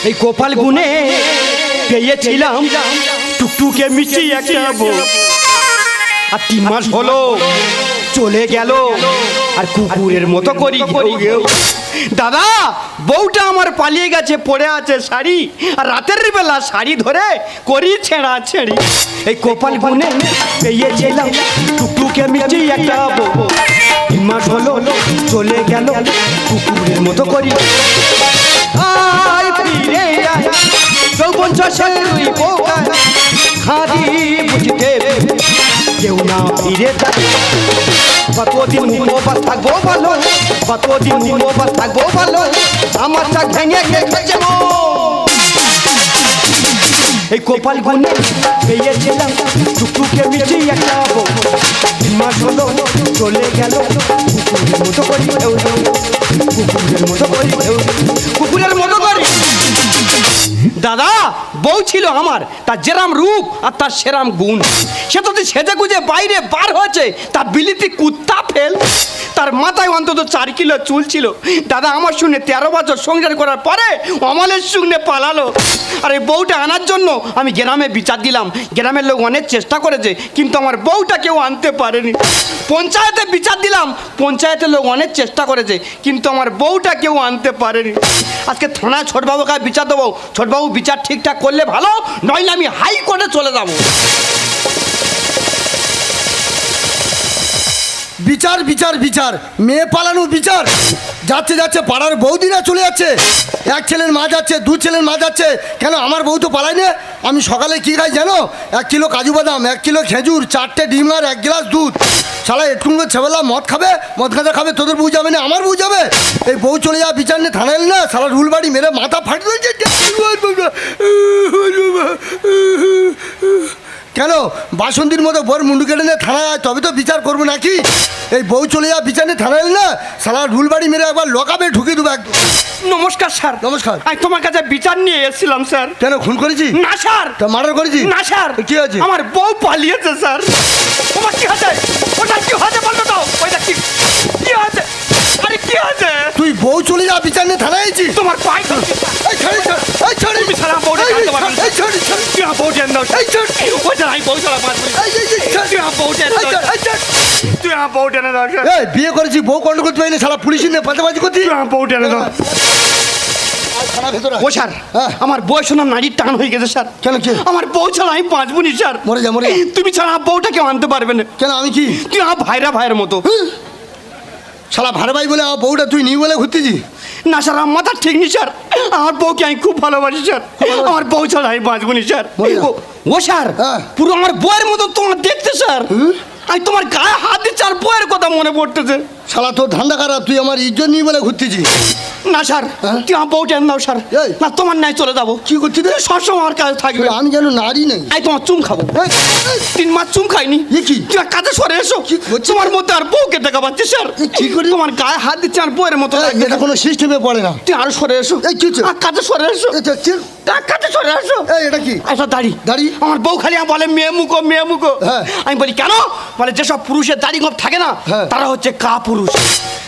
এই কপাল গুনে পেয়েছিলাম টুকটুকে মিষ্টি একটা বউ, আর 3 মাস হলো চলে গেল আর কুকুরের মতো করি ঘেউ ঘেউ। দাদা বউটা আমার পালিয়ে গেছে, পড়ে আছে শাড়ি, আর রাতের বেলা শাড়ি ধরে করি ছেঁড়া ছেঁড়ি। এই কপাল গুনে পেয়েছিলাম টুকটুকে মিষ্টি একটা বউ, 3 মাস হলো চলে গেল কুকুরের মতো করি। আয় ফিরে আয় যৌবন চাষের তুই বোকায়, খাদি বুঝতে কেউ না ফিরে যায়। কতদিন উপবাস থাকবো ভালো, কতদিন উপবাস থাকবো ভালো, আমার চা ভেঙে খেয়েছে এই কপাল গুনে পেয়েছিলাম টুকটুকে মিষ্টি একটা বউ, 3 মাস হলো চলে গেল কুকুরের মতো করি ঘেউ ঘেউ, কুকুরের মতো করি ঘেউ ঘেউ, কুকুরের মতো করি। দাদা বউ ছিল আমার, তার যেরাম রূপ আর তার সেরাম গুণ, সে তো সেজে গুজে বাইরে বার হয়েছে তার বিলিতি কুত্তা ফেল। তার মাথায় অন্তত 4 কিলো চুল ছিল। দাদা আমার সঙ্গে 13 বছর সংসার করার পরে অমলের সঙ্গে পালালো। আর এই বউটা আনার জন্য আমি গ্রামে বিচার দিলাম, গ্রামের লোক অনেক চেষ্টা করেছে কিন্তু আমার বউটা কেউ আনতে পারেনি। পঞ্চায়েতে বিচার দিলাম, পঞ্চায়েতের লোক অনেক চেষ্টা করেছে কিন্তু আমার বউটা কেউ আনতে পারেনি। আজকে থানায় ছোটবাবুকে বিচার দেবো, ছোটবাবু বিচার ঠিকঠাক করলে ভালো, নইলে আমি হাইকোর্টে চলে যাবো। বিচার বিচার বিচার, মেয়ে পালানো বিচার। যাচ্ছে যাচ্ছে পাড়ার বৌদিরা চলে যাচ্ছে, 1 ছেলের মা যাচ্ছে, 2 ছেলের মা যাচ্ছে, কেন আমার বউ তো পালায় না? আমি সকালে কি খাই জানো? 1 কিলো কাজু বাদাম, 1 কিলো খেজুর, 4টে ডিম আর 1 গ্লাস দুধ। শালা একটু ছেবেলা মদ খাবে, মদ গাঁজা খাবে, তোদের বউ যাবে না আমার বউ যাবে? এই বউ চলে যাওয়া বিচার নিয়ে থানায় এলি না, শালা রুল বাড়ি মেরে মাথা ফাটিয়ে দিয়েছে। কেন বাসন্তীর মতো বর মুন্ডু কেটে নিয়ে থানায় আয়, তবে তো বিচার করবো নাকি? এই বউ চলে যাওয়া বিচার নিয়ে থানায় এলি না, শালা রুল বাড়ি মেরে একবার লকাবে ঢুকিয়ে দেবো একদম। নমস্কার স্যার। নমস্কার। আমি তোমার কাছে বিচার নিয়ে এসেছিলাম স্যার। কেন খুন করেছি? না স্যার। তা মার্ডার করেছি? না স্যার। কি আছে? আমার বউ পালিয়েছে স্যার। তোমার কি আছে? ওটা কি হয়েছে বলতো তো? ওইটা কি কি আছে? আরে কি আছে? তুই বউ চলে যাওয়া বিচার নিয়ে থানায় আইছিস? তোমার পাই ধরছি। এই ছাড়ি ছাড়, এই ছাড়ি। তুমি ছাড়া বউটা কাটতে পারবে না। এই ছাড়ি ছাড়। তুই আমার বউটা এনে দাও। এই ছাড়। ওই যে আমি বউ ছাড়া পারবো না। এই ছাড়। তুই আমার বউটা এনে এই দাও। ছাড়, এই ছাড়। তুই আমার বউটা এনে দাও। এই বিয়ে করেছি, বউ কন্ট্রোল করতে পারিনি, শালা পুলিশ নিয়ে পাতাবাজি করছিস। তুই আমার বউটা এনে দাও। থানা ভেতরে ও স্যার, হ্যাঁ। আমার বউ শোনা নারীর টান হয়ে গেছে স্যার। কেন কি? আমার বউ ছাড়া আমি বাঁচবো না স্যার। মরে যা, মরে যা। তুমি ছাড়া আমার বউটা কেউ আনতে পারবে না। কেন আমি কি? তুই আমার ভাইয়ের মতো। শালা ভাড়া ভাই বলে আমার বউটা তুই নিয়ে বলে ঘুরতেছি? না স্যার আমার মাথা ঠিক নেই স্যার, আমার বউকে আমি খুব ভালোবাসি স্যার। আমার বউ ছাড়া আমি বাঁচবো না স্যার। ও স্যার, হ্যাঁ। পুরো আমার বউয়ের মতো তোমার দেখতে স্যার। আমি তোমার গায়ে হাত দিচ্ছি আর বউয়ের কথা মনে পড়তেছে। শালা তোর ধান্দা খারাপ, তুই আমার ইজ্জত নিয়ে বলে ঘুরতেছি। না স্যার, হ্যাঁ? তুই আমার বউটা এনে দাও স্যার। এই। না তোমার নাই চলে যাবো। কি করছিস রে? সবসময় আমার কাছে থাকবে। আমি যেন নারী নেই। আমি তোমার চুম খাবো। এই, এই, 3 মাস চুম খাইনি। এ কি? তুই আর কাছে সরে এসো। কি করছিস? তোমার মধ্যে আর বউকে দেখা পাচ্ছি স্যার। এ কি করি? তোমার গায়ে হাত দিচ্ছে আর বউয়ের মতো এই, লাগছে। এটা কোনো সিস্টেমে পড়ে না। তুই আরো সরে এসো। এই, কি হচ্ছে? আর কাছে সরে এসো। এটা চির- আর কাছে সরে এসো। এই, এটা কি? আচ্ছা দাড়ি। দাড়ি? আমার বউ খালি বলে মেয়ে মুখো মেয়ে মুখো। হ্যাঁ। আমি বলি কেন? বলে যেসব পুরুষের দাড়ি গোপ থাকে না, হ্যাঁ। তারা হচ্ছে কা পুরুষ।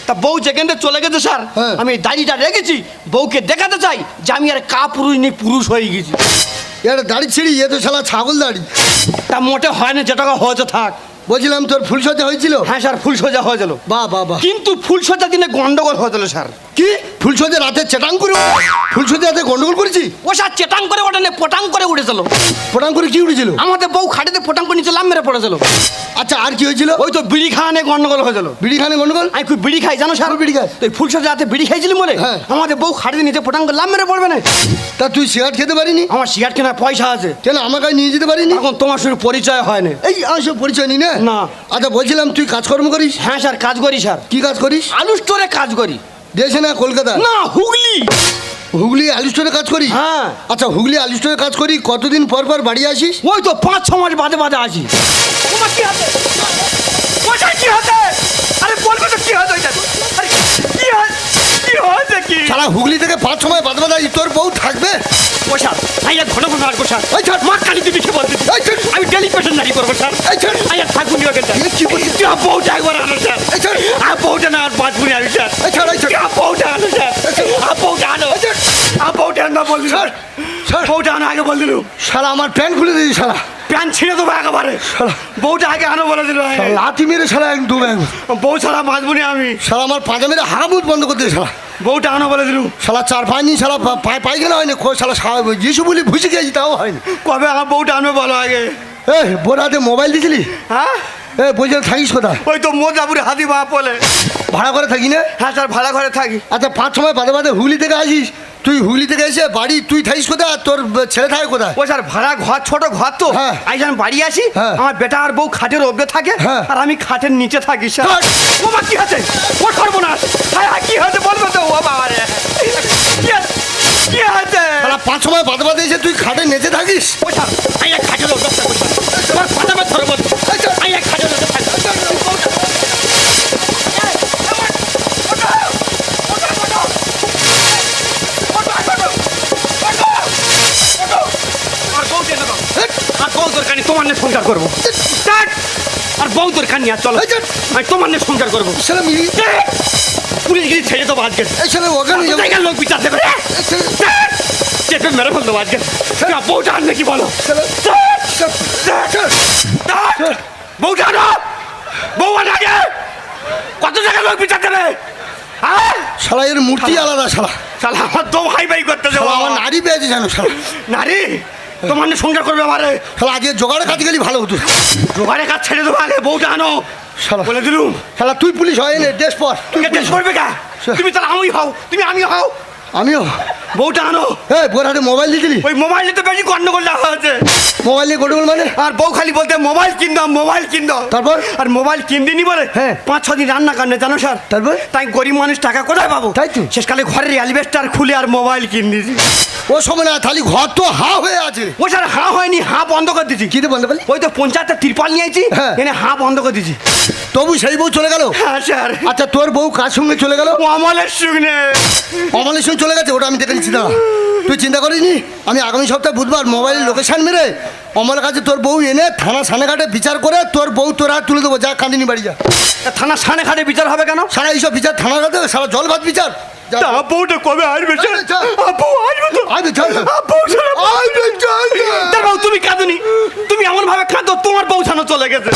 তা বউ যেখানে চলে গেছে স্যার, হ্যাঁ। আমি এই দাড়িটা রেখেছি, বউকে দেখাতে চাই যে আমি আর কা পুরুষ নেই, পুরুষ হয়ে গেছি। এটা দাড়ি ছিঁড়ি, এ তো শালা ছাগল দাড়ি। তা মোটে হয় না, যেটা হয়েছে থাক। বলছিলাম তোর ফুলসজ্জা হয়েছিল? হ্যাঁ স্যার, ফুল সোজা হয়ে গেল। বাহ বাহ বাহ। কিন্তু ফুল সোজা দিনে গন্ডগোল হয়ে গেল স্যার। কি ফুলসজ্জা রাতে চেটাং করে? ফুলসজ্জা রাতে গন্ডগোল করেছি? ও স্যার চেটাং করে ওঠে না, পটাং করে উঠেছিল। পটাং করে কি উঠেছিল? আমাদের বউ খাটেতে পটাং করে নিচে লাম মেরে পড়েছিল। আচ্ছা আর কি হয়েছিল? ওই তো বিড়ি খাওয়ানে গন্ডগোল হয়ে গেল। বিড়ি খানে গন্ডগোল? আমি খুব বিড়ি খাই জানো স্যার। বিড়ি খাস? তো ফুল সোজা রাতে বিড়ি খাইছিলি বলে হ্যাঁ। আমাদের বউ খাটেতে নিচে পটাং করে লাম মেরে পড়বে না। তা তুই সিগারেট খেতে পারিনি? আমার সিগারেট কেনার পয়সা আছে, কেন আমার কাছে নিয়ে যেতে পারিনি? এখন তোমার সঙ্গে পরিচয় হয় না। এই আসো পরিচয় নি না? না। আচ্ছা বলছিলাম তুই কাজকর্ম করিস? হ্যাঁ স্যার কাজ করি স্যার। কি কাজ করিস? আলু স্টোরে কাজ করি। দেশে না কলকাতা? না হুগলি। হুগলি আলু স্টোরে কাজ করি? হ্যাঁ। আচ্ছা হুগলি আলু স্টোরে কাজ করি, কতদিন পর পর বাড়ি আসিস? ওই তো 5-6 মাস বাদে বাদে আসি। তোমার কি হাতে? ওটা কি হাতে? আরে বলবে তো কি হাতে ওইটা? আরে কি হাতে? কি হয়েছে কি? সারা হুগলি থেকে 5 সময় বাদ বাদ তোর বউ থাকবে? ও স্যার, আমি আর ঘন ঘন আসবো স্যার। এই ছাড়। মা কালী তুমি কি বলতে? এই ছাড়। আমি ডেলি পেশেন্ট জারি করবো স্যার। এই ছাড়। আমি আর থাকবো নি ওখানে। এ কি করছিস? তুই আমার বউটা একবার আনো স্যার। এই ছাড়। আর বউটা না আর বাঁচবো না আমি স্যার। এই ছাড়, এই ছাড়। তুই আমার বউটা আনো স্যার। আমার বউটা আনো। আমার বউটা কেন বল দিল বউটা আনো আগে বল দিল শালা আমার প্যান্ট খুলে দিয়েছি শালা প্যান্ট ছিঁড়ে দেবো একেবারে বউটা আগে আনো বলে দিল লাথি মেরে শালা একদম ডুবে বউ ছাড়া বাঁচবনি আমি শালা আমার পাঁজা মেরে হাগামুত বন্ধ করে দিয়ে শালা বউটা আনো বলে দিল শালা 4-5 দিন শালা পায়খানা হয়নি শালা যিশু বলি ভুসে গেছি তাও হয়নি কবে আমার বউটা আনবে বলো আগে এই বোর হাতে মোবাইল দিয়েছিলি হ্যাঁ বলছিলাম থাকিস কোথায় ওই তো মোজাপুরে হাতি বা বলে ভাড়া করে থাকি না হ্যাঁ স্যার ভাড়া ঘরে থাকি আচ্ছা 5 সময় বাদে বাদে হুগলি থেকে আসিস তুই হুগলি থেকে এসে বাড়ি তুই থাকিস কোথায় আর তোর ছেলে থাকে কোথায় ও স্যার ভাড়া ঘর ছোট ঘর তো হ্যাঁ। আমি যখন বাড়ি আসি হ্যাঁ। আমার বেটা আর বউ খাটের ওপরে থাকে হ্যাঁ। আর আমি খাটের নিচে থাকি স্যার হাট! ও মা কি হয়েছে ও সর্বনাশ হ্যাঁ হ্যাঁ কি হয়েছে বলবো তো ও বাবা রে কি হয়েছে শালা 5 সময় বাদে বাদে এসে তুই খাটে নেচে থাকিস ও স্যার আমি এক খাটের ওপরে থাকি তোমার কথা মত ধরবো আমি এক খাটের ওপরে থাকি আর বউ দরকার নেই তোমার নিয়ে সংসার করবো আর বউ দরকার নেই আর চলো আমি তোমার নিয়ে সংসার করবো শালা মিলি পুলিশ গিয়ে ছেড়ে দেবো আজকে এই শালা ওখানে যাবো। জায়গার লোক বিচার দেবে চেপে মেরে ফেল দেবো আজকে বউটা আনবে কি বলো বউটা আনো বউ আনো আগে কত জায়গায় লোক বিচার দেবে হ্যাঁ শালা এর মূর্তি আলাদা শালা শালা আমার দম হাই বাই করতে যাবো শালা আমার নারী পেয়েছে জানো শালা নারী তোমার নিয়ে সংসার করবে আমারে শালা আজকে জোগাড়ে কাজে গেলি ভালো হতো জোগাড়ে কাজ ছেড়ে দেবো আগে বউটা আনো শালা বলে দিলুম শালা তুই পুলিশ হয় না দেশ পর তুই দেশ করবে কা তুমি তাহলে আমি হও তুমি আমি হও আমিও বউটা আনো এই বোর হাতে মোবাইল দিয়েছিলি ওই মোবাইলে তো বেশি গন্ডগোল দেখা হয়েছে মোবাইল নিয়ে গন্ডগোল মানে আর বউ খালি বলতে মোবাইল কিন দাও মোবাইল কিন দাও তারপর? আর মোবাইল কিন দিনি বলে হ্যাঁ। 5-6 দিন রান্না কান্নে জানো স্যার তারপর? তাই গরিব মানুষ টাকা কোথায় পাবো তাই তো। শেষকালে ঘরের অ্যালবেস্টার খুলে আর মোবাইল কিন দিয়েছি ও সময় না তাহলে ঘর তো হা হয়ে আছে ও স্যার হাঁ হয়নি হাঁ বন্ধ করে দিয়েছি কি রে বলতে পারলি ওই তো পঞ্চায়েতের তিরপাল নিয়েছি হ্যাঁ। এনে হাঁ বন্ধ করে দিয়েছি তবু সেই বউ চলে গেল হ্যাঁ স্যার আচ্ছা তোর বউ কার সঙ্গে চলে গেল ও আমলের শুনে অমলের সঙ্গে চলে গেছে ওটা আমি দেখে নিচ্ছি দাঁড়া তুই চিন্তা করিনি আমি আগামী সপ্তাহে বুধবার মোবাইলের লোকেশন মেরে অমলের কাছে তোর বউ এনে থানা সানেঘাটে বিচার করে তোর বউ তোর হাত তুলে দেবো যা কাঁদিনি বাড়ি যা থানা সানে খাটে বিচার হবে কেন সারা এইসব বিচার থানার কাছে সারা জল ভাত বিচার যা। তা বউটা কবে আসবে স্যার আরে চল। বউ আসবে তো আরে চল। বউ ছাড়া আরে চল না। তা বউ তুমি কাঁদুনি তুমি এমন ভাবে কাঁদো তোমার বউ ছানো চলে গেছে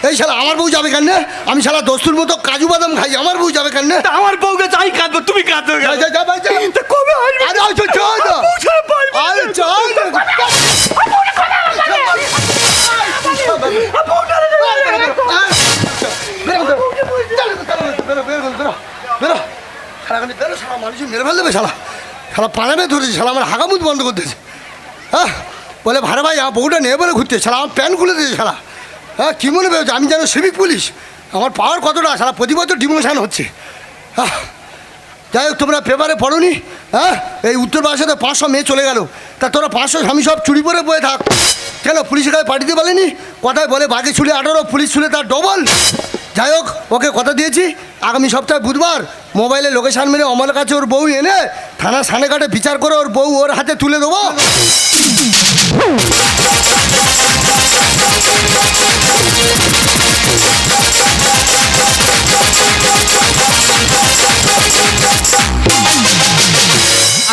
এই শালা আমার বউ যাবে কেন আমি শালা দস্তুর মতো কাজু বাদাম খাই আমার বউ যাবে কেন তা আমার বউকে চাই কাঁদবো তুমি কাঁদো যা, যা, যা, ভাই, যা। তা কবে আসবে আরে আয়, চল, চল না। বউ ছাড়া পারবে না। আরে চল না। বেরো, বেরো। চল, বেরো, বেরো, বেরো, বেরো, বেরো। শালাখানি বেরো, শালা মানুষই মেরে ফেল দেবে শালা শালা পানামে ধরেছে শালা আমার হাগামুত বন্ধ করতেছে হ্যাঁ বলে ভাড়া ভাই আমার বউটা নিয়ে বলে ঘুরতে শালা আমার প্যান্ট খুলে দিয়েছে শালা হ্যাঁ কী মনে পেয়েছে আমি যেন সিভিক পুলিশ আমার পাওয়ার কতটা শালা প্রতি বছর ডিমোশন হচ্ছে হ্যাঁ যাই হোক তোমরা পেপারে পড়োনি হ্যাঁ এই উত্তরপ্রদেশে 500 মেয়ে চলে গেল তা তোরা 500 স্বামী সব চুরি করে বয়ে থাক কেন পুলিশের কাছে পাঠিয়ে বলেনি কথায় বলে বাকি ছুলে 18 পুলিশ ছুলে তার ডবল যাই হোক ওকে কথা দিয়েছি আগামী সপ্তাহে বুধবার মোবাইলে লোকেশান মেরে আমার কাছে ওর বউ এনে থানা সানেঘাটে বিচার করে ওর বউ ওর হাতে তুলে দেবো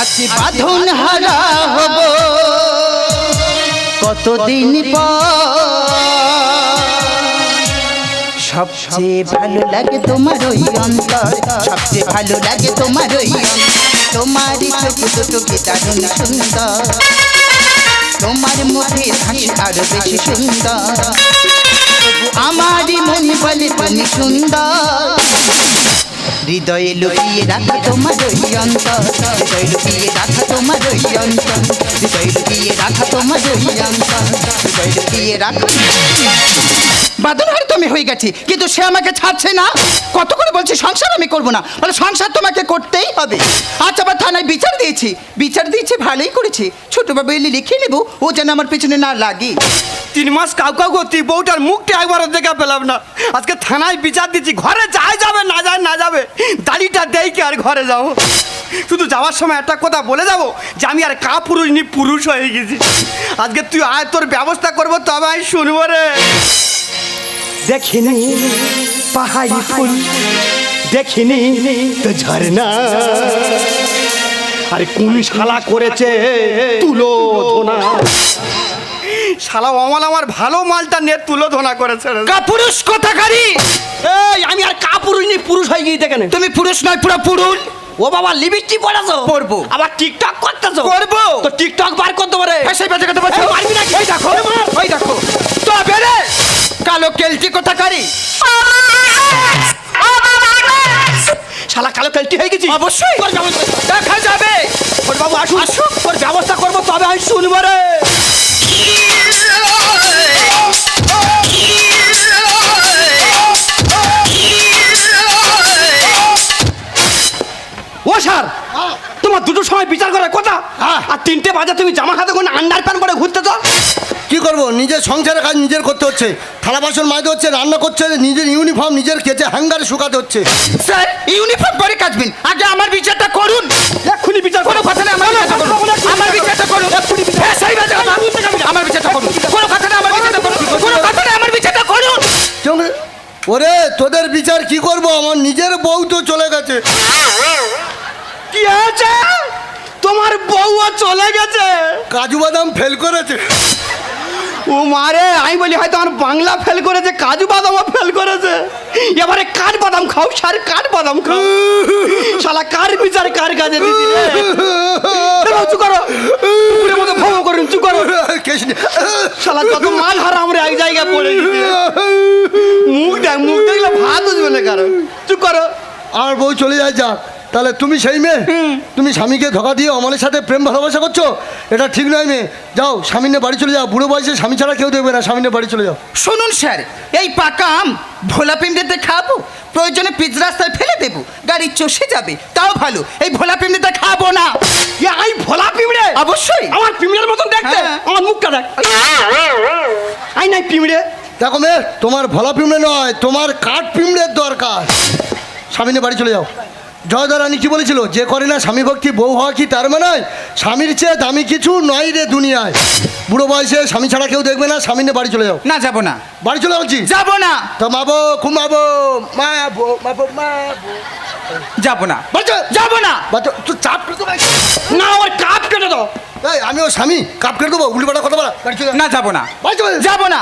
আজ বাঁধন হারা হব কতদিন সবচেয়ে ভালো লাগে তোমার ওই অন্তর সবচেয়ে ভালো লাগে তোমার ওই তোমারই চোখ দুটো কি দারুণ সুন্দর তোমার মুখে হাসি আরো বেশি সুন্দর তবু আমারই মন বলে তুমি সুন্দর হৃদয়ে লুকিয়ে রাখা তোমার ওই অন্তর হৃদয়ে লুকিয়ে রাখা তোমার ওই অন্তর হৃদয়ে লুকিয়ে রাখা তোমার ওই অন্তর হৃদয়ে লুকিয়ে রাখা বাদল হার তুমি হয়ে গেছে কিন্তু সে আমাকে ছাড়ছে না কত করে বলছে সংসার আমি করব না বলে সংসার তোমাকে করতেই হবে আচ্ছা আবার থানায় বিচার দিয়েছে ভালোই করেছে ছোটবাবু এলে লিখে নেবো ও যেন আমার পেছনে না লাগে 3 মাস কাউ কাউ করতি বউটার মুখটা একবারও দেখা পেলাম না আজকে থানায় বিচার দিচ্ছি ঘরে যায় যাবে না যাবে দাড়িটা দেই কি আর ঘরে যাবো শুধু যাওয়ার সময় একটা কথা বলে যাবো যে আমি আর কা পুরুষ নি পুরুষ হয়ে গেছি আজকে তুই আয় তোর ব্যবস্থা করবো তবে আমি শুনবো রে দেখিনি পাহাড়ি ফুল দেখিনি তো ঝর্ণা আরে কোন শালা করেছে তুলো ধোনা? শালা অমল আমার ভালো মালটা নিয়ে তুলো ধোনা করেছে রে। কাপুরুষ কথাকারী, এই আমি আর কাপুরুষ নি, পুরুষ হয়ে গিয়েছে কেন? তুমি পুরুষ নয় পুরো পুরুল। ও বাবা লিপস্টিক পড়াছো? পরবো। আবার টিকটক করতেছো? করবো। তো টিকটক বার করতে পারে? সেই বাজে কথা বলছো? এই পারবি নাকি? এই দেখো, এই দেখো তো বেরে কালো কেলটি কথাকারী। শালা কালো কেলটি হয়ে গেছি? অবশ্যই তোর ব্যবস্থা দেখা যাবে। ওর বাবু আসুন, তোর ব্যবস্থা করবো তবে আমি শুনবো রে। ও স্যার, তোমার দুটোর সময় বিচার করার কথা, আর 3টে বাজে তুমি জামা হাতে কোনো আন্ডার প্যান্ট পরে ঘুরতে তো? কি করব, নিজের সংসারের কাজ নিজের করতে হচ্ছে, থালা বাসন মাজতে হচ্ছে, রান্না করতে হচ্ছে, নিজের ইউনিফর্ম নিজের কেচে হ্যাঙ্গারে শুকাতে হচ্ছে। স্যার ইউনিফর্ম পরে কাচবেন, আগে আমার বিচারটা করুন। এক্ষুনি বিচার কোনো কথা নেই, আমার বিচারটা করুন। আমার বিচারটা করুন। হ্যাঁ, সেই বাজে কথা। আমার বিচারটা করুন। কোনো কথা নেই, আমার বিচারটা করুন। কোনো কথা নেই, আমার বিচারটা করুন। ওরে তোদের বিচার কি করব, আমার নিজের বউ তো চলে গেছে। কি হয়েছে? তোমার বউও চলে গেছে? কাজু বাদাম ফেল করেছে। ও মারে, আমি বলি হয়তো আমার বাংলা ফেল করেছে, কাজু বাদামও ফেল করেছে। এবারে কাঠ বাদাম খাও, সার কাঠ বাদাম খাও। শালা কার বিচার কার কাজে দিদি রে? চুপ করো, কুকুরের মতো ভোগ করুন, চুপ করো। শালা যত মাল হারা আমরা এক জায়গায় পড়ে গেছি। মুখ দেখলে ভাত বুঝবে না কারো। চুপ করো। আমার বউ চলে যায়, যাক। তাহলে তুমি সেই মেয়ে, তুমি স্বামীকে ধোকা দিয়ে অমলের সাথে প্রেম ভালোবাসা করছো, এটা ঠিক নয় মেয়ে। যাও স্বামী নিয়ে বাড়ি চলে যাও, বুড়ো বয়সে স্বামী ছাড়া কেউ দেখবে না, স্বামী নিয়ে বাড়ি চলে যাও। শুনুন স্যার, এই পাকা আম ভোলা পিমড়েতে খাবো, প্রয়োজনে পিচ রাস্তায় ফেলে দেবো, গাড়ি চষে যাবে, তাও ভালো। এই ভোলা পিমড়েতে খাবো না। আই ভোলা পিমড়ে? অবশ্যই। আমার পিমড়ের মতন দেখতে? হ্যাঁ। আমার মুখটা দেখ। আই নাই পিমড়ে। দেখো মেয়ে, তোমার ভোলা পিমড়ে নয়, তোমার কাঠ পিমড়ের দরকার। স্বামী নিয়ে বাড়ি চলে যাও। জয়দা রানী কি বলেছিল, যে করে না স্বামী ভক্তি বউ হওয়া কি তার মানে স্বামীর চেয়ে দামি কিছু নয় রে দুনিয়ায়। বুড়ো বয়সে স্বামী ছাড়া কেউ দেখবে না, স্বামী নিয়ে বাড়ি চলে যাও। না যাবো না। বাড়ি চলে যাচ্ছি। যাবো না। তো মাবো ঘুমাবো, মাবো মাবো মাবো। যাবো না। বাড়ি চলে যাবো না। তুই চাপ করে দেবো। না, আমার কাপ কেটে দাও। এই আমি ও স্বামী, কাপ কেটে দেবো, উল্টো পাল্টা কথা বলা। বাড়ি চলে যাও। না যাবো না। বাড়ি চলে যাও। যাবো না।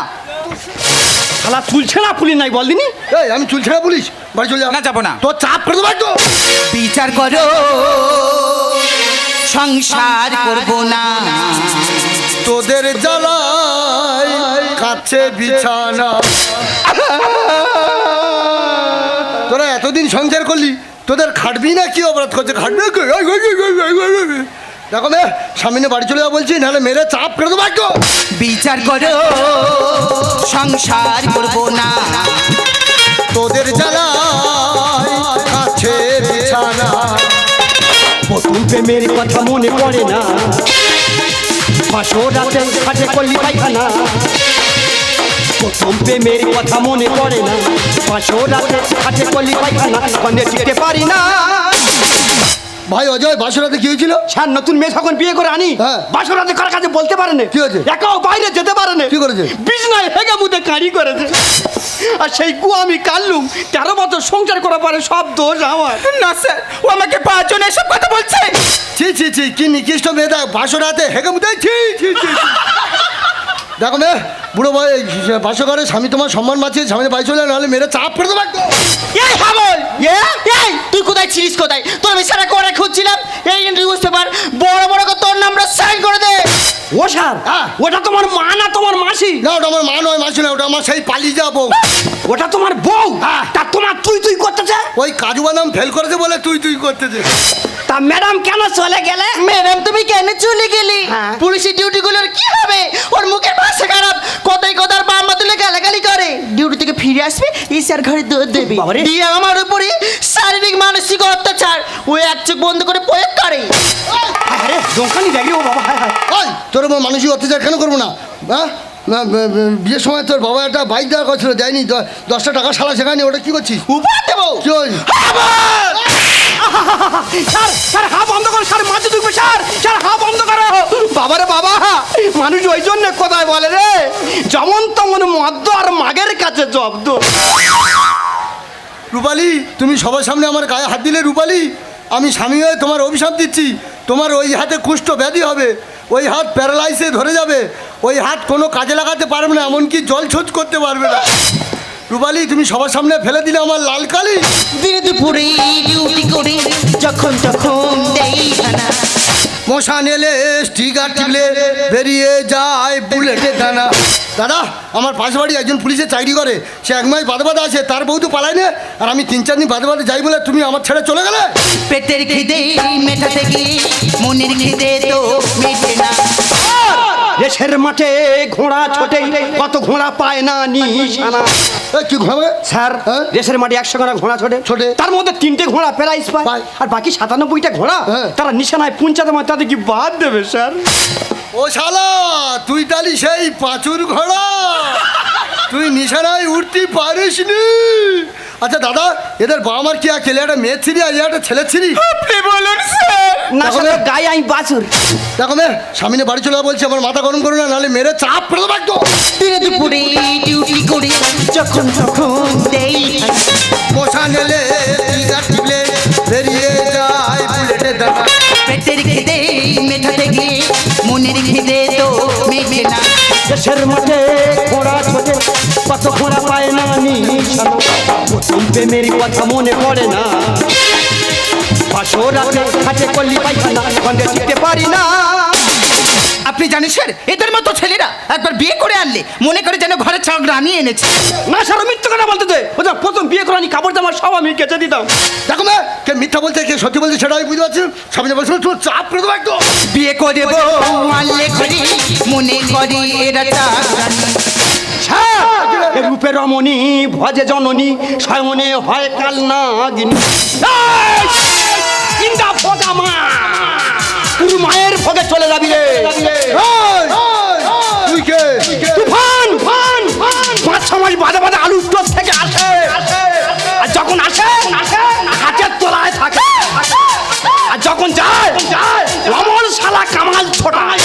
শালা চুলছে না ফুলি নাই বল দিনি? এই আমি চুল ছেড়ে বলিস, বাড়ি চলে যাও। না যাবো না। তোর চাপ করে দেবো একটু। বিচার করো, সংসার করবো না। তোদের জ্বালায় কাছে বিছানা। তোরা এতদিন সংসার করলি, তোদের খাটবি না কি অপরাধ করছে? খাটবে দেখো মে, সামনে বাড়ি চলে যাও বলছি, নাহলে মেরে চাপ করে দেবো একটু। বিচার করো, সংসার করবো না। তোদের জ্বালায় কাছে বিছানা। প্রথম প্রেমের কথা মনে পড়ে না, বাসর রাতে খাটে করলি পায়খানা। প্রথম প্রেমের কথা মনে পড়ে না, বাসর রাতে খাটে করলি পায়খানা। মানে টিকতে পারি না। ভাই অজয়, বাসরাতে কি হয়েছিল? স্যার নতুন মেয়ে যখন বিয়ে করে আনি, হ্যাঁ। বাসর রাতে কার কাছে বলতে পারে না। কি হয়েছে? একাও বাইরে যেতে পারে না। কি করেছে? বিছনায় হেগে মুদে কাঁড়ি করেছে। আর সেই কু আমি কাল্লুম, 13 বছর সংসার করার পরে সব দোষ আমার। না স্যার, ও আমাকে 5 জন এসব কথা বলছে। ছি ছি ছি, কি নিকৃষ্ট মেয়েটা বাসরাতে হেগে মুদে। ছি ছি ছি। দেখো মে, বুড়ো ভাই বাসঘরে স্বামী তোমার সম্মান বাঁচিয়ে স্বামী বাড়ি চলে যাও, নাহলে মেরে চাপ করে দেবো একটু। এই হাবল, এই তুই কোথায় ছিলিস? কোথায় তোর আমি সারা করে খুঁজছিলাম। এই নিউজ পেপার বড় বড় করে তোর নামটা সাইন করে দে। ও স্যার, হ্যাঁ। ওটা তোমার মা না তোমার মাসি? না, ওটা আমার মা নয়, মাসি না, ওটা আমার সেই পালিয়ে যাবো। ওটা তোমার বউ? তা তোমার তুই তুই করতেছে? ওই কাজু বাদাম ফেল করেছে বলে তুই তুই করতেছে। তা ম্যাডাম কেন চলে গেলে? ম্যাডাম তুমি কেন চলে গেলি? হ্যাঁ। পুলিশের ডিউটি গুলোর কি হবে? ওর মুখের ভাষা খারাপ, কথাই কথার বাম্মা তুলে গালাগালি করে। ডিউটি থেকে ফিরে আসবে, ঈশার ঘরে দুধ দেবে, বাবারে। দিয়ে আমার উপরে শারীরিক মানসিক অত্যাচার ও এক চোখ বন্ধ করে প্রয়োগ করে। আরে দোকানি দেখি ও বাবা, হায় হায়। ওই তোর উপর মানসিক অত্যাচার কেন করবো না? হ্যাঁ, বিয়ের সময় তোর বাবা একটা বাইক দেওয়া করছিল, দেয়নি, 10টা টাকা সালা শেখায়নি, ওটা কি করছিস? উপহার দেবো। কি হয়েছে? স্যার স্যার হা বন্ধ করো, স্যার মাঝে ঢুকবে, স্যার স্যার হা বন্ধ করো। বাবারে বাবা, মানুষ ওই জন্য কোথায় বলে রে, যেমন তেমন মদ্য আর মাগের কাছে জব্দ। রূপালী, তুমি সবার সামনে আমার গায়ে হাত দিলে। রূপালী, আমি স্বামী হয়ে তোমার অভিশাপ দিচ্ছি, তোমার ওই হাতে কুষ্ঠ ব্যাধি হবে, ওই হাত প্যারালাইসে ধরে যাবে, ওই হাত কোনো কাজে লাগাতে পারবে না, এমনকি জল ছুঁচ করতে পারবে না। রূপালি, তুমি সবার সামনে ফেলে দিলে আমার লাল কালি। দিনে দুপুরে ডিউটি করে যখন তখন দেই হানা, মশা নেলে স্টিকার টিপলে বেরিয়ে যায় বুলেটের দানা। দাদা, আমার পাশ বাড়ি একজন পুলিশে চাকরি করে, সে এক মাস বাদে বাদে আছে, তার বউ তো পালায় না, আর আমি 3-4 দিন বাদে বাদে যাই বলে তুমি আমার ছেড়ে চলে গেলে। পেটের খিদে মেটাতে গিয়ে মনের খিদে তো মেটে না। রেশের মাঠে ঘোড়া ছোটে, কত ঘোড়া পায় না নিশানা। কি ঘোড়া স্যার, হ্যাঁ? রেশের মাঠে 100 ঘোড়া ঘোড়া ছোটে, ছোটে। তার মধ্যে 3টে ঘোড়া প্রাইজ পায়, পায়। আর বাকি 97টা ঘোড়া হ্যাঁ। তারা নিশানায় পৌঁছাতে পারে, তাদের কি বাদ দেবে স্যার? ও শালা, তুই তালি সেই পাঁচুর ঘোড়া, তুই নিশানায় উঠতে পারিস নি। আচ্ছা দাদা, এদের বাবা মার কি আকেলে একটা মেয়ে ছিলি আর একটা ছেলে ছিলি? আপনি বলুন স্যার। না দেখো স্যার, বে। গায়ে আমি বাছুর। দেখো মে, সামনে বাড়ি চলে বলছি, আমার মাথা গরম করো না, নাহলে মেরে চাপ ফেলে দেবো একদম। দিনে দুপুরে ডিউটি করে যখন তখন দেই হানা, মশা নেলে স্টিকার টিপলে বেরিয়ে যায় বুলেটের দানা। পেটের খিদে মেটাতে গিয়ে মনের খিদে তো মেটে না। রেশের মাঠে ঘোড়া ছোটে, কত ঘোড়া পায় না নিশানা। প্রথম প্রেমের কথা মনে পড়ে না, পাশরাতে হাতে কলি পায়খানা, বন্ধে টিকতে পারি না। আপনি জানেন স্যার, এদের মতো ছেলেরা একবার বিয়ে করে আনলে মনে করে যেন ঘরে চাক রানিয়ে এনেছে। না স্যার, মিথ্যে কথা বলতে দে। ওটা প্রথম বিয়ে করে আমি কাপড় জামা সব আমি কেচে দিতাম। দেখো মে, কে মিথ্যা বলছে কে সত্যি বলছে সেটা আমি বুঝতে পারছি। সামনে বলছো তোমার চাপ ফেলে দেবো একদম। বিয়ে করে বউ আনলে ঘরে মনে করে এরা চাক রানী। এ রূপে রমণী ভজে জননী, স্বয়নে হয় কাল নাগিনী। চিন্তা ভোগা মা, পুরো মায়ের ভোগে চলে যাবি রে। এই, তুই কে? তুফান ফান ফান 5-6 মাস বাদে বাদে আলু স্টোর থেকে আসে, আর যখন আসে হাতের তলায় থাকে, আর যখন যায় অমল শালা কামাল ছোটায়।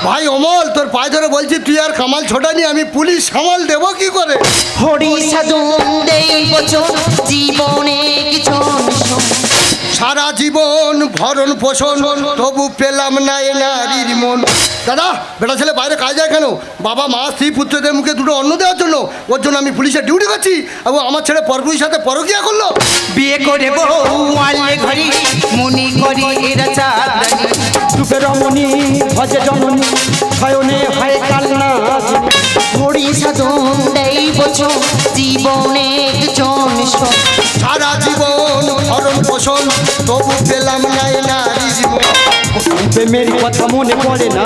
ভাই অমল, তোর পায়ে ধরে বলছি, তুই আর কামাল ছোটানি, আমি পুলিশ সামাল দেবো কি করে? হরি সাধু দেই বচন জীবনে কিছু সারা জীবন ভরণ পোষণ, তবু পেলাম না এ নারীর মন। দাদা, বেটা ছেলে বাইরে কাজ যায় কেন? বাবা মা স্ত্রী পুত্রদের মুখে দুটো অন্ন দেওয়ার জন্য। ওর জন্য আমি পুলিশের ডিউটি করছি, এবং আমার ছেলে পরপুরুষের সাথে পরকিয়া করলো। বিয়ে করে বউ আনলে ঘরে মনে করে এরা চাক রানী। রূপে রমণী ভজে জননী, স্বয়নে হয় কাল নাগিনী। হরি সাধু দেই বচন জীবনে কিছু সারা জীবন ভরণ পোষণ, তবু পেলাম না এ নারীর মন। প্রেমের কথা মনে পড়ে না,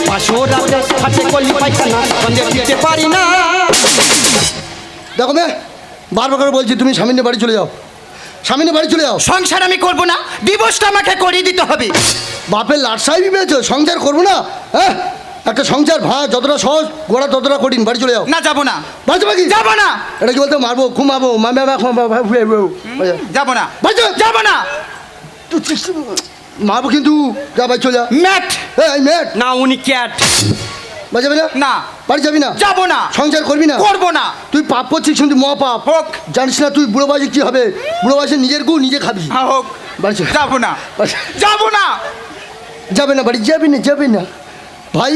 পাশরাতে হাতে কলি পায়খানা, বন্ধে টিকতে পারি না। দেখো মে, বারবার করে বলছি, তুমি স্বামীনের বাড়ি চলে যাও, স্বামীনের বাড়ি চলে যাও। সংসার আমি করব না, ডিভোর্সটা আমাকে করিয়ে দিতে হবে। বাপের লাট সাহেবই পেয়েছো, সংসার করবো না? হ্যাঁ, একটা সংসার ভাঙা যতটা সহজ, গোড়া ততটা কঠিন। বাড়ি চলে যাও। না যাব না, বাড়ি চলে কি? যাব না, এটা কি বলতে, মারবো ঘুমাবো যাব না, বাড়ি চলে যাব না। মারবো কিন্তু, যা বাড়ি চলে যা। ম্যাট এই মেট, না উনি ক্যাট। বাড়ি যাবি না? না, বাড়ি যাবি না? যাব না, সংসার করবি না? করব না। তুই পাপ করছিস কিন্তু মহাপাপ। হোক। জানিস না তুই বুড়ো বয়সে কি হবে? বুড়ো বয়সে নিজের গু নিজে খাবি। হ্যাঁ হোক, বাড়ি চলে যাব না, বাড়ি- যাব না। যাবে না, বাড়ি যাবি না, যাবি না। ভাই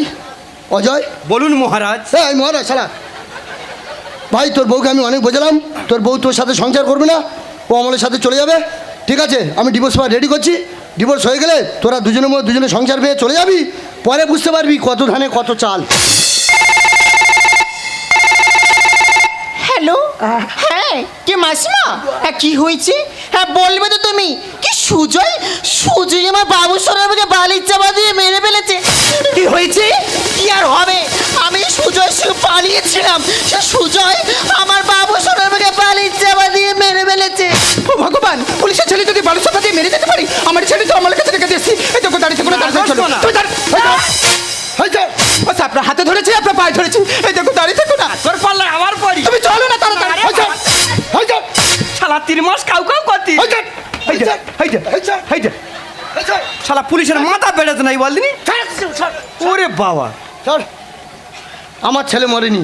অজয়, বলুন মহারাজ। এই মহারাজ শালা, ভাই তোর বউকে আমি অনেক বোঝালাম, তোর বউ তোর সাথে সংসার করবে না, ও আমাদের সাথে চলে যাবে। ঠিক আছে, আমি ডিভোর্স পেপার রেডি করছি। ডিভোর্স হয়ে গেলে তোরা দুজনের মধ্যে দুজনে সংসার পেয়ে চলে যাবি, পরে বুঝতে পারবি কত ধানে কত চাল। হ্যালো, হ্যাঁ কে মাসিমা? হ্যাঁ কি হয়েছে? হ্যাঁ বলবে তো তুমি। কি সুজয়? সুজয় আমার বাবু সোনারকে বালির চাপা দিয়ে মেরে ফেলেছে। কি হয়েছে? কি আর হবে, আমি সুজয় পালিয়েছিলাম, সে সুজয় আমার বাবু সোনারকে বালির চাপা দিয়ে মেরে ফেলেছে। ও ভগবান, পুলিশের ছেলে যদি বালির চাপা দিয়ে মেরে যেতে পারি, আমার ছেলে তো আমার কাছে রেখে দিয়েছি। এই তো দাঁড়িয়ে থেকে আচ্ছা, আপনার হাতে ধরেছি, আপনার পায়ে ধরেছি, এই দেখো দাঁড়িয়ে থাকো না। তোর পাল্লা আমার পরি। তুমি চলো না তাড়াতাড়ি। শালা 3 মাস কাউ কাউ করতি। শালা পুলিশের মাথা বেড়েছে নাই বলদিনি। ওরে বাবা, স্যার, আমার ছেলে মরেনি,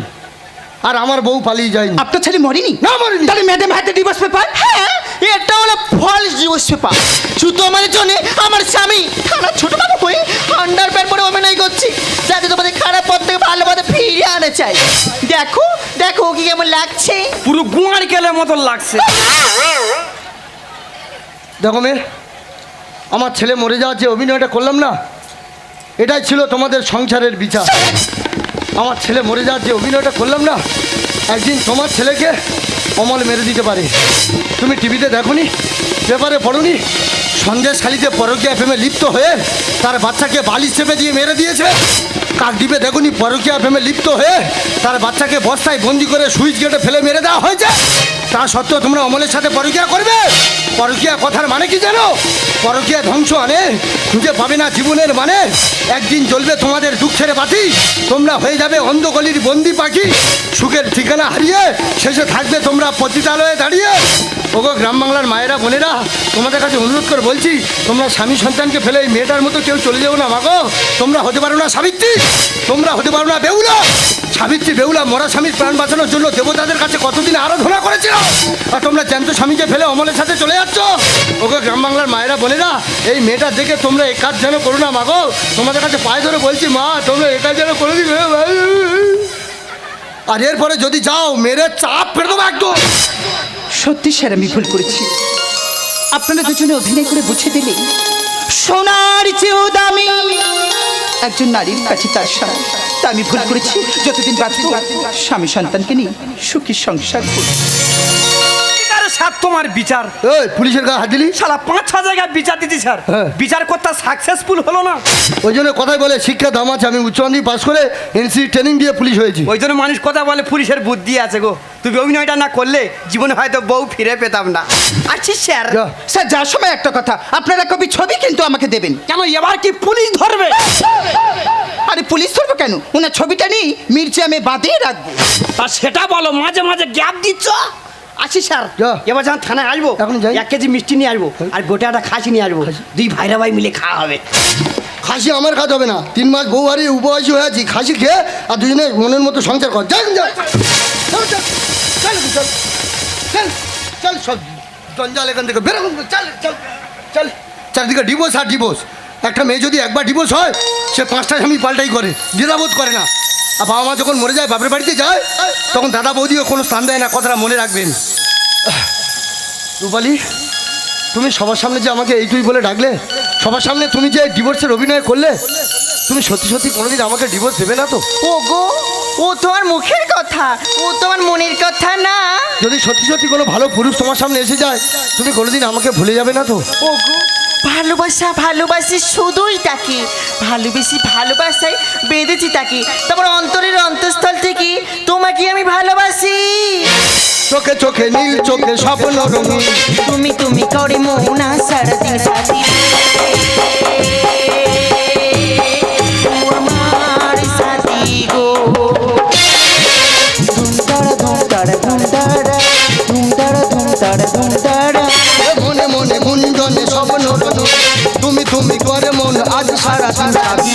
আর আমার বউ পালিয়ে যায়নি। আপনার ছেলে মরেনি? না মরেনি। তাহলে ম্যাডাম হাতে ডিভোর্স পেপার? হ্যাঁ এটা হলো ফলস নিউজ পেপার। শুধু আমাদের জন্য আমার স্বামী খানা ছোট বাবু হয়ে আন্ডার প্যান্ট পরে অভিনয় করছি, যাতে তোমাদের খারাপ পথ থেকে ভালো পথে ফিরিয়ে আনা চাই। দেখো দেখো কি কেমন লাগছে। পুরো গুয়ার কেলের মতন লাগছে। দেখো মেয়ে, আমার ছেলে মরে যাওয়ার যে অভিনয়টা করলাম না, এটাই ছিল তোমাদের সংসারের বিচার। আমার ছেলে মরে যাওয়ার যে অভিনয়টা করলাম না, একদিন তোমার ছেলেকে অমল মেরে দিতে পারে। তুমি টিভিতে দেখোনি, পেপারে পড়োনি, সন্দেশখালিতে পরকীয়া প্রেমে লিপ্ত হয়ে তার বাচ্চাকে বালিশ চেপে দিয়ে মেরে দিয়েছে। কাকদ্বীপে দেখোনি, পরকীয়া প্রেমে লিপ্ত হয়ে তার বাচ্চাকে বস্তায় বন্দি করে সুইচ গেটে ফেলে মেরে দেওয়া হয়েছে। তা সত্ত্বেও তোমরা অমলের সাথে পরকীয়া করবে? পরকীয়া কথার মানে কি জানো? পরকীয়া ধ্বংস আনে, খুঁজে পাবে না জীবনের মানে। একদিন জ্বলবে তোমাদের দুঃখের বাতি, তোমরা হয়ে যাবে অন্ধগলির বন্দি পাখি। সুখের ঠিকানা হারিয়ে শেষে থাকবে তোমরা পতিতালয়ে দাঁড়িয়ে। ওগো গ্রাম বাংলার মায়েরা বোনেরা, তোমাদের কাছে অনুরোধ করে বলছি, তোমরা স্বামী সন্তানকে ফেলে এই মেয়েটার মতো কেউ চলে যাও না মাগো। তোমরা হতে পারো না সাবিত্রী, তোমরা হতে পারো না বেহুলা। সাবিত্রী বেহুলা মরা স্বামীর প্রাণ বাঁচানোর জন্য দেবতাদের কাছে কতদিন আরাধনা করেছিল, আর তোমরা জ্যান্ত স্বামীকে ফেলে অমলের সাথে চলে যাচ্ছ। ওগো গ্রাম বাংলার মায়েরা বোনেরা, এই মেয়েটা দেখে তোমরা এই কাজ যেন করো না মাগো। তোমাদের কাছে পায়ে ধরে বলছি মা, তোমরা এই কাজ যেন করে দিবে। আর এরপরে যদি যাও মেরে চাপ ফেলে দেবো একদম। সত্যি স্যার, আমি ভুল করেছি। আপনারা দুজনে অভিনয় করে বুঝে দিলে সোনার চেয়েও দামি একজন নারীর কাছে তার স্বামী। তা আমি ভুল করেছি। যতদিন বাঁচব স্বামী সন্তানকে নিয়ে সুখী সংসার করব। স্যার তোমার বিচার, এই পুলিশের গায়ে হাত দিলি? শালা 5-6 জায়গায় বিচার দিচ্ছি স্যার, হ্যাঁ। বিচার করতে সাকসেসফুল হলো না। ওই জন্য কথাই বলে শিক্ষা দাম আছে। আমি উচ্চ মাধ্যমিক পাস করে এনসি ট্রেনিং দিয়ে পুলিশ হয়েছি। ওই জন্য মানুষ কথা বলে পুলিশের বুদ্ধি আছে গো। তুমি অভিনয়টা না করলে জীবনে হয়তো বউ ফিরে পেতাম না। আচ্ছা স্যার, যা। স্যার যার সময় একটা কথা, আপনারা কবি ছবি কিন্তু আমাকে দেবেন। কেন এবার কি পুলিশ ধরবে? আরে পুলিশ ধরবো কেন, ওনার ছবিটা নিয়ে মির্চিয়ামে বাঁধিয়ে রাখবো। তা সেটা বলো, মাঝে মাঝে গ্যাপ দিচ্ছ। আসি স্যার, যা। এবার যখন থানায় আসবো এখন যাই। 1 কেজি মিষ্টি নিয়ে আসবো আর গোটা একটা খাসি নিয়ে আসবো, দুই ভাইরা ভাই মিলে খাওয়া হবে। খাসি আমার কাজ হবে না, 3 মাস বউ হারিয়ে উপবাসী হয়ে আছি। খাসি খেয়ে আর দুজনে মনের মতো সংসার কর। চল চল চল চল চল চল চল সব জঞ্জাল এখান থেকে বেরো। চল চল চল। চারদিকে ডিভোর্স আর ডিভোর্স। একটা মেয়ে যদি একবার ডিভোর্স হয়, সে 5টা স্বামী পাল্টাই করে, দ্বিধাবোধ করে না। আর বাবা মা যখন মরে যায়, বাপের বাড়িতে যায়, তখন দাদা বৌদিও কোনো স্থান দেয় না। কথাটা মনে রাখবেন। রূপালী, তুমি সবার সামনে যে আমাকে এই তুই বলে ডাকলে, সবার সামনে তুমি যে ডিভোর্সের অভিনয় করলে, তুমি সত্যি সত্যি কোনোদিন আমাকে ডিভোর্স দেবে না তো? ও গো, ও তোমার মুখের কথা, ও তোমার মনের কথা না। যদি সত্যি সত্যি কোনো ভালো পুরুষ তোমার সামনে এসে যায়, তুমি কোনোদিন আমাকে ভুলে যাবে না তো? ও গো, ভালোবাসা ভালোবাসি শুধুই তাকে, ভালোবেসি ভালোবাসায় বেঁধেছি তাকে, তারপর অন্তরের অন্তঃস্থল থেকে তোমাকে আমি ভালোবাসি। চোখে চোখে নীল, চোখে স্বপ্ন রঙিন, তুমি তুমি করে মৌনা সারাদিন সাথী। আমার সাথী গো, ধুম তারা ধুম তারা ধুম তারা ধুম তারা ধুম তারা ধুম তারা। মনে মনে গুঞ্জনে স্বপ্ন রঙিন, তুমি তুমি করে মন আজ সারা দিন থাকি।